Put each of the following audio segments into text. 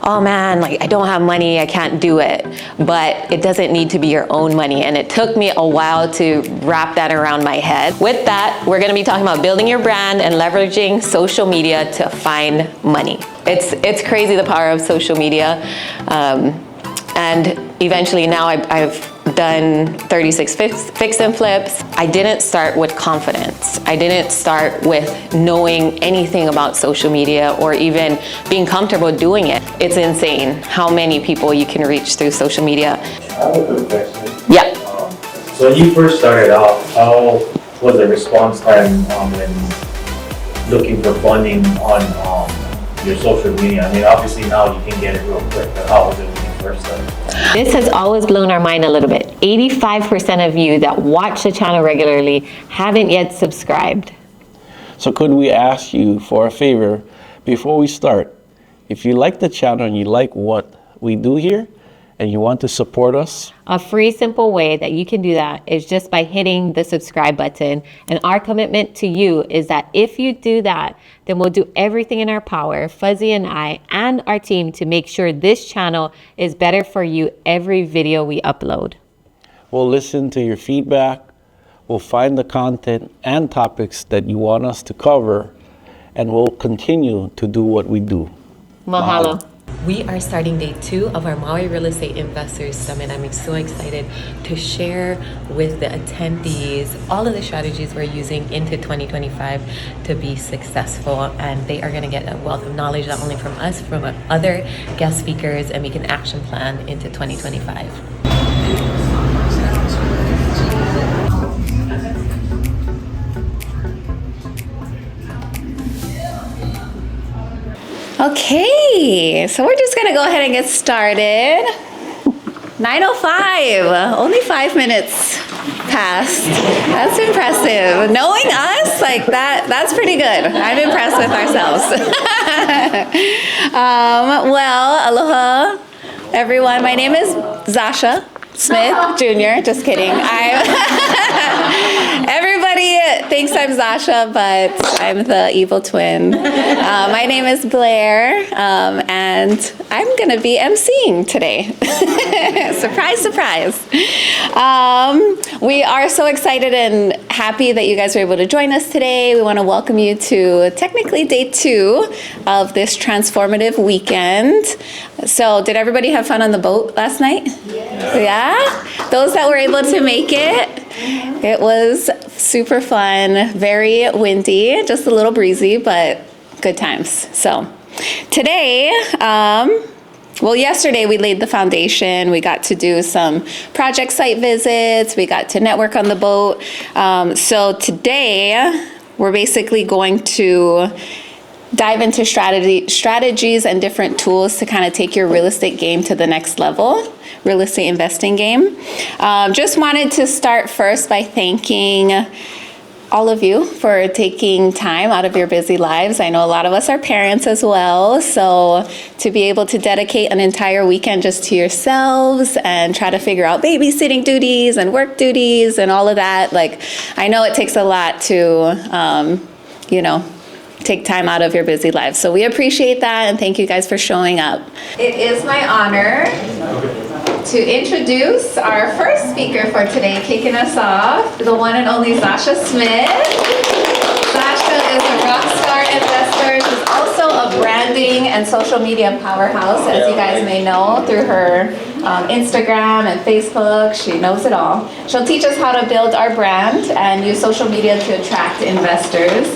oh man, like I don't have money, I can't do it. But it doesn't need to be your own money. And it took me a while to wrap that around my head. With that, we're gonna be talking about building your brand and leveraging social media to find money. It's crazy the power of social media. And eventually now I've done 36 fix and flips. I didn't start with confidence. I didn't start with knowing anything about social media or even being comfortable doing it. It's insane how many people you can reach through social media. I have a quick question. Yeah. So when you first started out, how was the response time when looking for funding on your social media? I mean, obviously now you can get it real quick, but how was it when you first started? This has always blown our mind a little bit. 85% of you that watch the channel regularly haven't yet subscribed. So could we ask you for a favor before we start? If you like the channel and you like what we do here and you want to support us, a free, simple way that you can do that is just by hitting the subscribe button. And our commitment to you is that if you do that, then we'll do everything in our power, Fuzzy and I and our team, to make sure this channel is better for you every video we upload. we'll listen to your feedback, we'll find the content and topics that you want us to cover, and we'll continue to do what we do. Mahalo. We are starting day 2 of our Maui Real Estate Investors Summit. I'm so excited to share with the attendees all of the strategies we're using into 2025 to be successful. And they are going to get a wealth of knowledge, not only from us, from other guest speakers, and make an action plan into 2025. Okay, so we're just gonna go ahead and get started. 9:05, only 5 minutes passed. That's impressive. Knowing us, like that's pretty good. I'm impressed with ourselves. Well, aloha, everyone. My name is Zasha Smith Jr. Just kidding. Everybody thinks I'm Zasha, but I'm the evil twin. My name is Blair, and I'm gonna be emceeing today. Surprise, surprise. We are so excited and happy that you guys were able to join us today. We want to welcome you to technically day 2 of this transformative weekend. So did everybody have fun on the boat last night? Yeah? Those that were able to make it was super fun, very windy, just a little breezy, but good times. So today, well, yesterday we laid the foundation. We got to do some project site visits. We got to network on the boat. So today we're basically going to dive into strategies and different tools to kind of take your real estate game to the next level, real estate investing game. Just wanted to start first by thanking all of you for taking time out of your busy lives. I know a lot of us are parents as well, so to be able to dedicate an entire weekend just to yourselves and try to figure out babysitting duties and work duties and all of that, like, I know it takes a lot to, take time out of your busy lives. So we appreciate that, and thank you guys for showing up. It is my honor to introduce our first speaker for today, kicking us off, the one and only Zasha Smith. Zasha is a rock star investor. She's also a branding and social media powerhouse, as you guys may know through her Instagram and Facebook. She knows it all. She'll teach us how to build our brand and use social media to attract investors.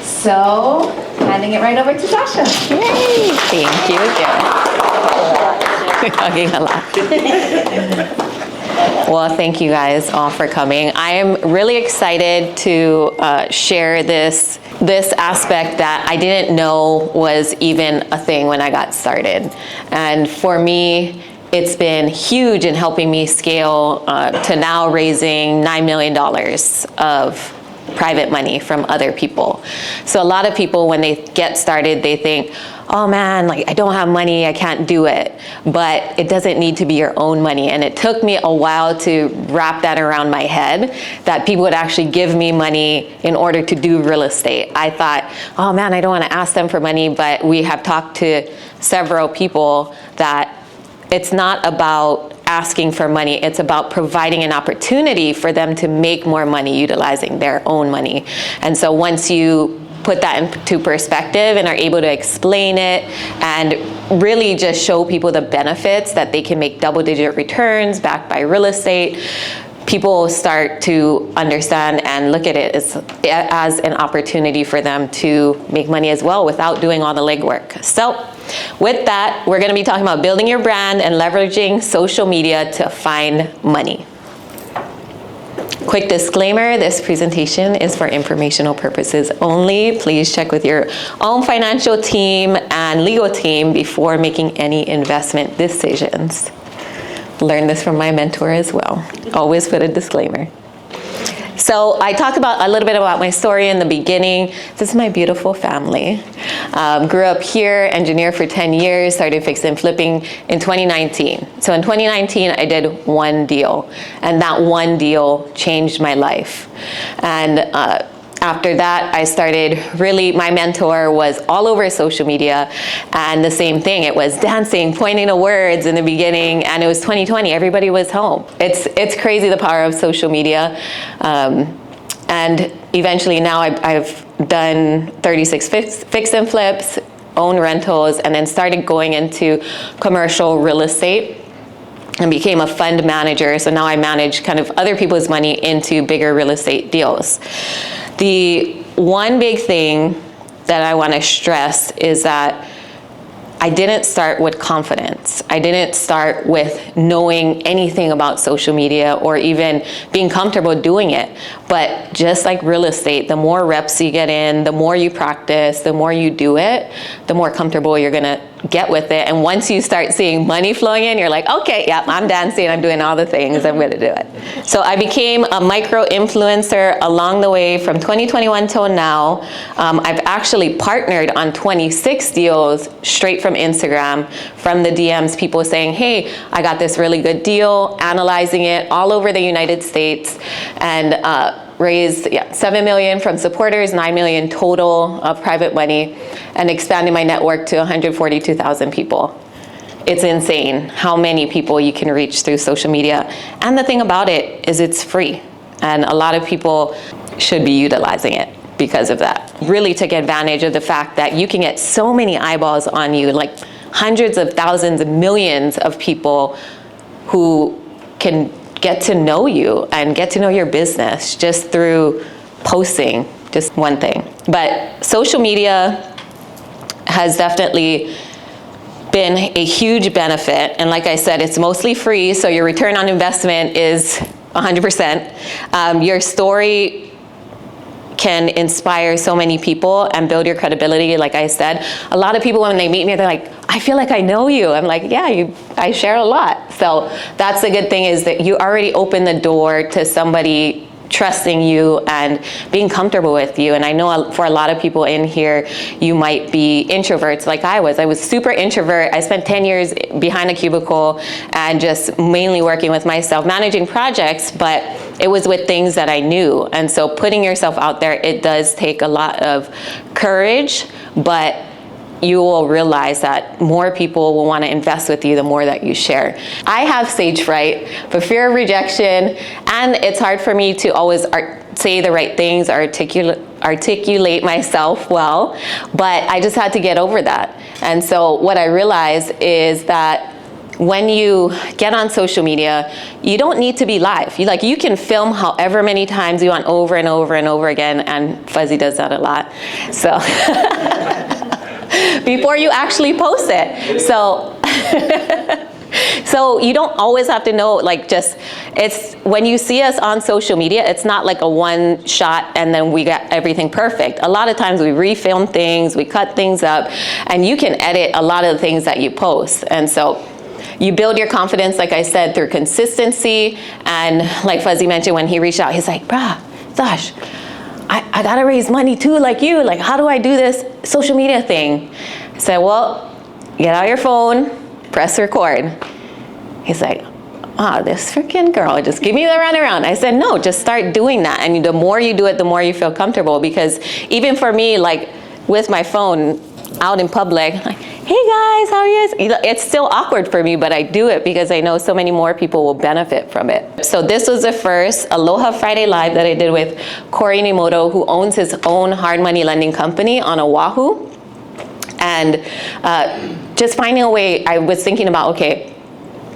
So, handing it right over to Zasha. Yay! Thank you again. We're talking a lot. Well, thank you guys all for coming. I am really excited to share this aspect that I didn't know was even a thing when I got started. And for me, it's been huge in helping me scale to now raising $9 million of private money from other people. So a lot of people, when they get started, they think, oh man, like I don't have money, I can't do it. But it doesn't need to be your own money. And it took me a while to wrap that around my head, that people would actually give me money in order to do real estate. I thought, oh man, I don't want to ask them for money, but we have talked to several people that it's not about asking for money, it's about providing an opportunity for them to make more money utilizing their own money. And so once you put that into perspective and are able to explain it and really just show people the benefits that they can make double-digit returns backed by real estate, people start to understand and look at it as an opportunity for them to make money as well without doing all the legwork. So with that, we're going to be talking about building your brand and leveraging social media to find money. Quick disclaimer, this presentation is for informational purposes only. Please check with your own financial team and legal team before making any investment decisions. Learned this from my mentor as well. Always put a disclaimer. So I talked a little bit about my story in the beginning. This is my beautiful family. Grew up here, engineer for 10 years, started fix and flipping in 2019. So in 2019, I did one deal, and that one deal changed my life. And after that, I started my mentor was all over social media, and the same thing, it was dancing, pointing to words in the beginning, and it was 2020, everybody was home. It's crazy the power of social media. And eventually now I've done 36 fix and flips, own rentals, and then started going into commercial real estate and became a fund manager. So now I manage kind of other people's money into bigger real estate deals. The one big thing that I want to stress is that I didn't start with confidence. I didn't start with knowing anything about social media or even being comfortable doing it. But just like real estate, the more reps you get in, the more you practice, the more you do it, the more comfortable you're gonna get with it. And once you start seeing money flowing in, you're like, okay, yeah, I'm dancing, I'm doing all the things, I'm gonna do it. So I became a micro influencer along the way from 2021 till now. I've actually partnered on 26 deals straight from Instagram, from the DMs, people saying, hey, I got this really good deal, analyzing it all over the United States, and raised $7 million from supporters, $9 million total of private money, and expanding my network to 142,000 people. It's insane how many people you can reach through social media. And the thing about it is it's free. And a lot of people should be utilizing it because of that. Really took advantage of the fact that you can get so many eyeballs on you, like hundreds of thousands of millions of people who can get to know you and get to know your business just through posting just one thing. But social media has definitely been a huge benefit. And like I said, it's mostly free, so your return on investment is 100%. Your story can inspire so many people and build your credibility. Like I said, a lot of people, when they meet me, they're like, I feel like I know you. I'm like, yeah, I share a lot. So that's the good thing, is that you already open the door to somebody trusting you and being comfortable with you. And I know for a lot of people in here, you might be introverts like I was. I was super introvert. I spent 10 years behind a cubicle and just mainly working with myself, managing projects, but it was with things that I knew. And so putting yourself out there, it does take a lot of courage, but you will realize that more people will want to invest with you the more that you share. I have stage fright, but fear of rejection, and it's hard for me to always say the right things, articulate myself well, but I just had to get over that. And so what I realized is that when you get on social media, you don't need to be live. You can film however many times you want, over and over and over again, and Fuzzy does that a lot. So before you actually post it. So you don't always have to know, it's when you see us on social media, it's not like a one shot and then we got everything perfect. A lot of times we refilm things, we cut things up, and you can edit a lot of the things that you post. And so you build your confidence, like I said, through consistency. And like Fuzzy mentioned, when he reached out, he's like, bruh, Dash, I gotta raise money too, like you. Like, how do I do this social media thing? I said, well, get out your phone, press record. He's like, this freaking girl, just give me the runaround. I said, no, just start doing that. And the more you do it, the more you feel comfortable. Because even for me, like with my phone out in public, like, hey guys, how are you guys? It's still awkward for me, but I do it because I know so many more people will benefit from it. So this was the first Aloha Friday Live that I did with Corey Nimoto, who owns his own hard money lending company on Oahu. And just finding a way, I was thinking about, okay,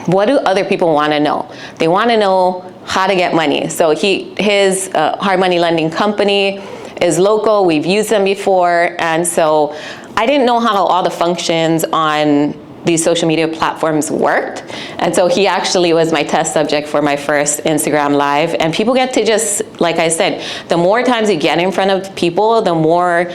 what do other people want to know? They want to know how to get money. So his hard money lending company is local. We've used them before. And so I didn't know how all the functions on these social media platforms worked. And so he actually was my test subject for my first Instagram Live. And people get to just, like I said, the more times you get in front of people, the more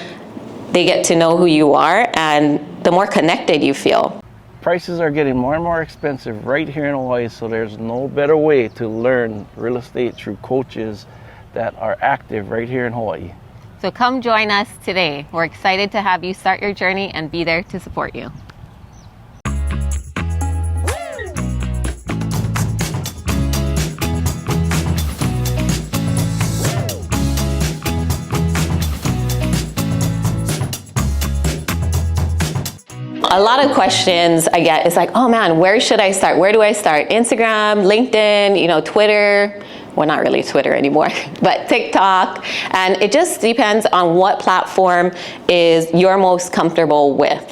they get to know who you are and the more connected you feel. Prices are getting more and more expensive right here in Hawaii, so there's no better way to learn real estate through coaches that are active right here in Hawaii. So come join us today. We're excited to have you start your journey and be there to support you. A lot of questions I get is like, oh man, where should I start? Where do I start? Instagram, LinkedIn, Twitter. Well, not really Twitter anymore, but TikTok. And it just depends on what platform is you're most comfortable with.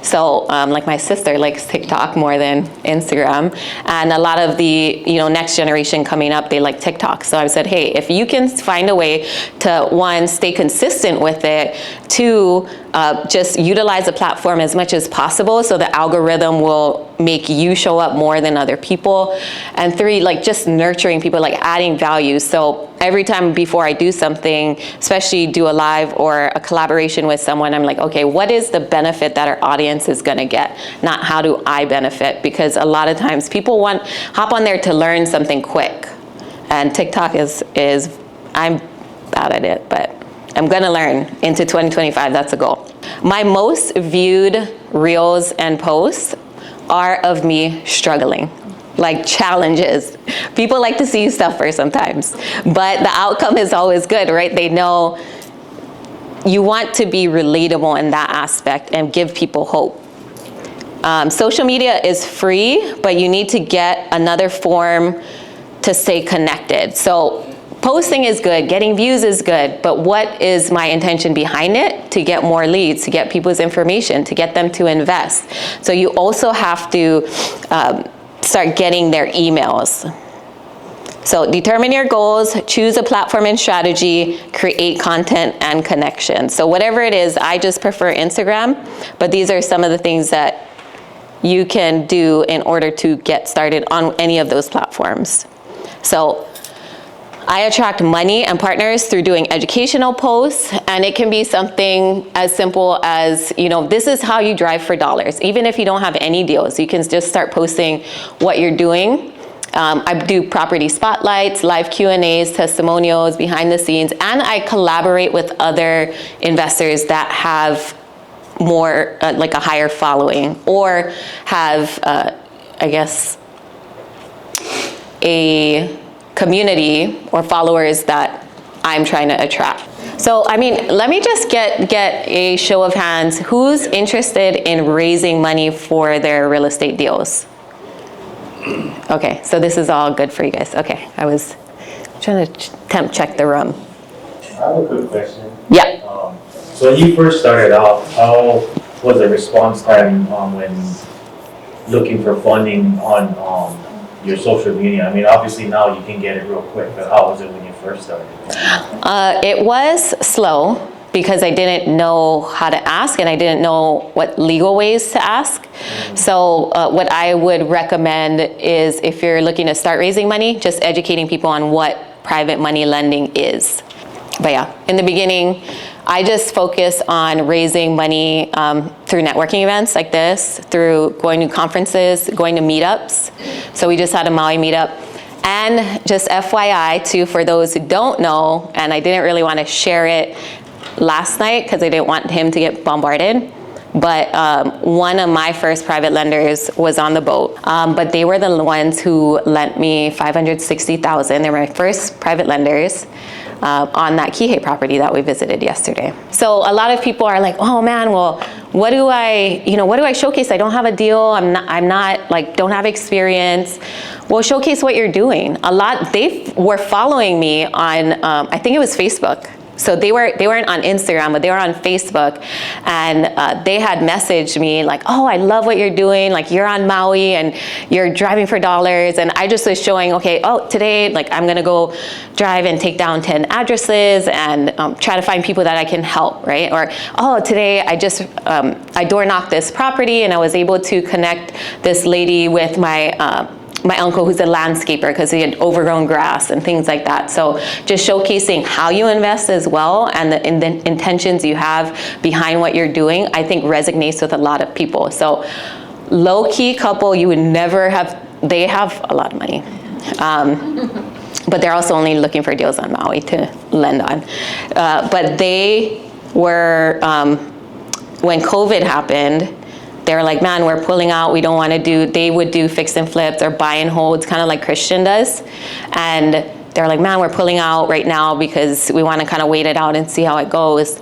So like my sister likes TikTok more than Instagram. And a lot of the next generation coming up, they like TikTok. So I said, hey, if you can find a way to, one, stay consistent with it, two, just utilize the platform as much as possible so the algorithm will make you show up more than other people. And three, like just nurturing people, like adding value. So every time before I do something, especially do a live or a collaboration with someone, I'm like, okay, what is the benefit that our audience is gonna get? Not how do I benefit? Because a lot of times people hop on there to learn something quick. And TikTok is I'm bad at it, but I'm gonna learn into 2025, that's a goal. My most viewed reels and posts are of me struggling, like challenges. People like to see you suffer sometimes, but the outcome is always good, right? They know you want to be relatable in that aspect and give people hope. Social media is free, but you need to get another form to stay connected. So posting is good, getting views is good, but what is my intention behind it? To get more leads, to get people's information, to get them to invest. So you also have to start getting their emails. So determine your goals, choose a platform and strategy, create content and connection. So whatever it is, I just prefer Instagram, but these are some of the things that you can do in order to get started on any of those platforms. So I attract money and partners through doing educational posts, and it can be something as simple as, this is how you drive for dollars. Even if you don't have any deals, you can just start posting what you're doing. I do property spotlights, live Q&As, testimonials, behind the scenes, and I collaborate with other investors that have more, like a higher following, or have, a community or followers that I'm trying to attract. So, let me just get a show of hands. Who's interested in raising money for their real estate deals? Okay, so this is all good for you guys. Okay, I was trying to temp check the room. I have a quick question. Yeah. So when you first started out, how was the response time when looking for funding on your social media? Obviously now you can get it real quick, but how was it when you first started? It was slow because I didn't know how to ask and I didn't know what legal ways to ask. So what I would recommend is, if you're looking to start raising money, just educating people on what private money lending is. But yeah, in the beginning, I just focus on raising money through networking events like this, through going to conferences, going to meetups. So we just had a Maui meetup. And just FYI too, for those who don't know, and I didn't really want to share it last night because I didn't want him to get bombarded, but one of my first private lenders was on the boat. But they were the ones who lent me $560,000. They were my first private lenders. On that Kihei property that we visited yesterday. So a lot of people are like, oh man, well, what do I showcase? I don't have a deal. I'm not like, don't have experience. Well, showcase what you're doing. They were following me on, I think it was Facebook. So they weren't on Instagram, but they were on Facebook, and they had messaged me like, oh, I love what you're doing. Like, you're on Maui and you're driving for dollars. And I just was showing, okay, oh, today, like, I'm gonna go drive and take down 10 addresses and try to find people that I can help, right? Or, oh, today I door knocked this property and I was able to connect this lady with my uncle who's a landscaper because he had overgrown grass and things like that. So just showcasing how you invest as well and the intentions you have behind what you're doing, I think resonates with a lot of people. So low-key couple, you would never have, they have a lot of money. But they're also only looking for deals on Maui to lend on. But they were, when COVID happened, they were like, man, we're pulling out. We don't want to do, they would do fix and flips or buy and holds, kind of like Christian does. And they're like, man, we're pulling out right now because we want to kind of wait it out and see how it goes.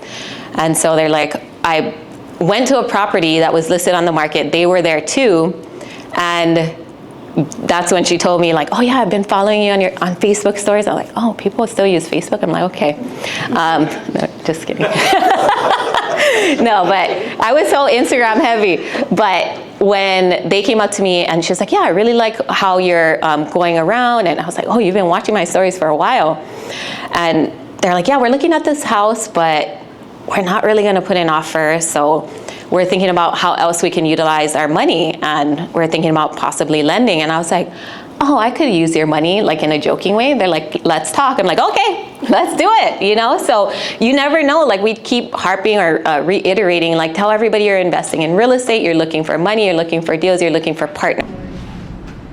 And so they're like, I went to a property that was listed on the market. They were there too. And that's when she told me like, oh yeah, I've been following you on Facebook stories. I'm like, oh, people still use Facebook? I'm like, okay. No, just kidding. No, but I was so Instagram heavy. But when they came up to me and she was like, yeah, I really like how you're going around. And I was like, oh, you've been watching my stories for a while. And they're like, yeah, we're looking at this house, but we're not really going to put an offer. So we're thinking about how else we can utilize our money. And we're thinking about possibly lending. And I was like, oh, I could use your money, like in a joking way. They're like, let's talk. I'm like, okay, let's do it, you know? So you never know, like we keep harping or reiterating, like tell everybody you're investing in real estate, you're looking for money, you're looking for deals, you're looking for partners.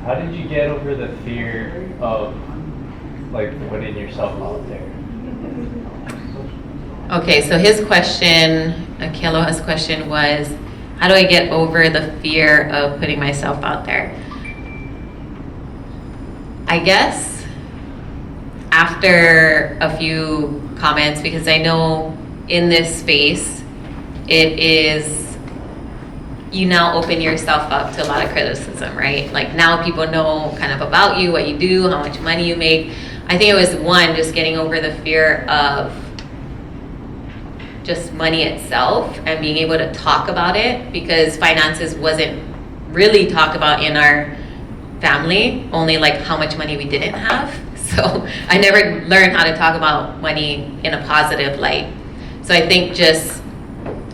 How did you get over the fear of like putting yourself out there? Okay, so his question, Kealoha's question was, how do I get over the fear of putting myself out there? I guess after a few comments, because I know in this space, it is, you now open yourself up to a lot of criticism, right? Like now people know kind of about you, what you do, how much money you make. I think it was one, just getting over the fear of just money itself and being able to talk about it, because finances wasn't really talked about in our family, only like how much money we didn't have. So I never learned how to talk about money in a positive light. So I think just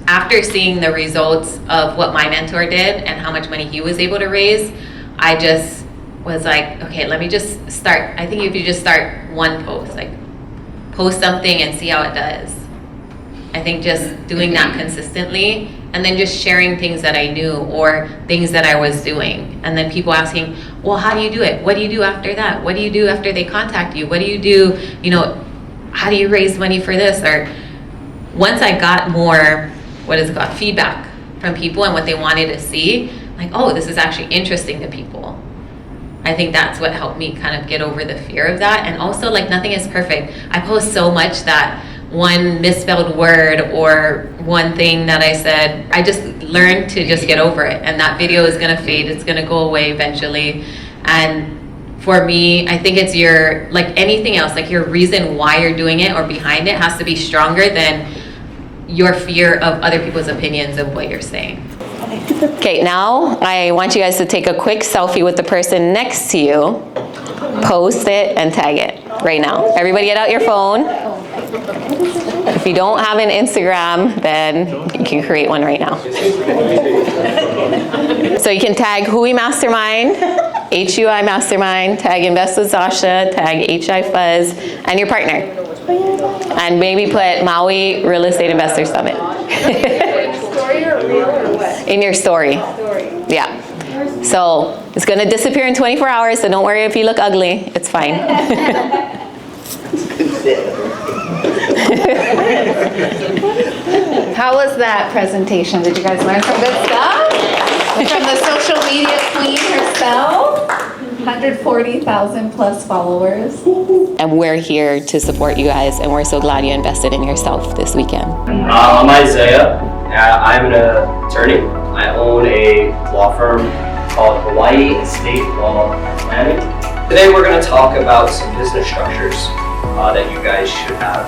after seeing the results of what my mentor did and how much money he was able to raise, I just was like, okay, let me just start. I think if you just start one post, like post something and see how it does. I think just doing that consistently and then just sharing things that I knew or things that I was doing. And then people asking, well, how do you do it? What do you do after that? What do you do after they contact you? What do you do? You know, how do you raise money for this? Or once I got more, feedback from people and what they wanted to see, like, oh, this is actually interesting to people. I think that's what helped me kind of get over the fear of that. And also, like, nothing is perfect. I post so much that one misspelled word or one thing that I said, I just learned to just get over it. And that video is gonna fade, it's gonna go away eventually. And for me, I think it's your, like anything else, like your reason why you're doing it or behind it has to be stronger than your fear of other people's opinions of what you're saying. Okay, now I want you guys to take a quick selfie with the person next to you, post it and tag it right now. Everybody get out your phone. If you don't have an Instagram, then you can create one right now. So you can tag Hui Mastermind, HUI Mastermind, tag Invest with Zasha, tag HI Fuzz, and your partner. And maybe put Maui Real Estate Investor Summit. Story or reel or what? In your story. Yeah. So it's going to disappear in 24 hours, so don't worry if you look ugly. It's fine. How was that presentation? Did you guys learn some good stuff? From the social media queen herself? 140,000 plus followers. And we're here to support you guys, and we're so glad you invested in yourself this weekend. I'm Isaiah. I'm an attorney. I own a law firm called Hawaii Estate Law Planning. Today we're going to talk about some business structures that you guys should have.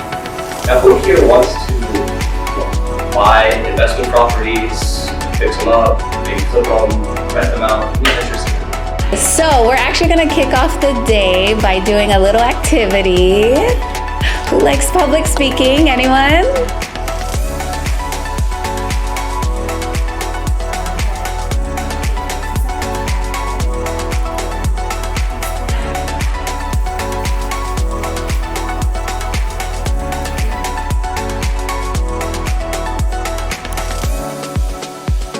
Now, who here wants to buy investment properties, fix them up, maybe flip them, rent them out? Who's interested? So we're actually gonna kick off the day by doing a little activity. Who likes public speaking? Anyone?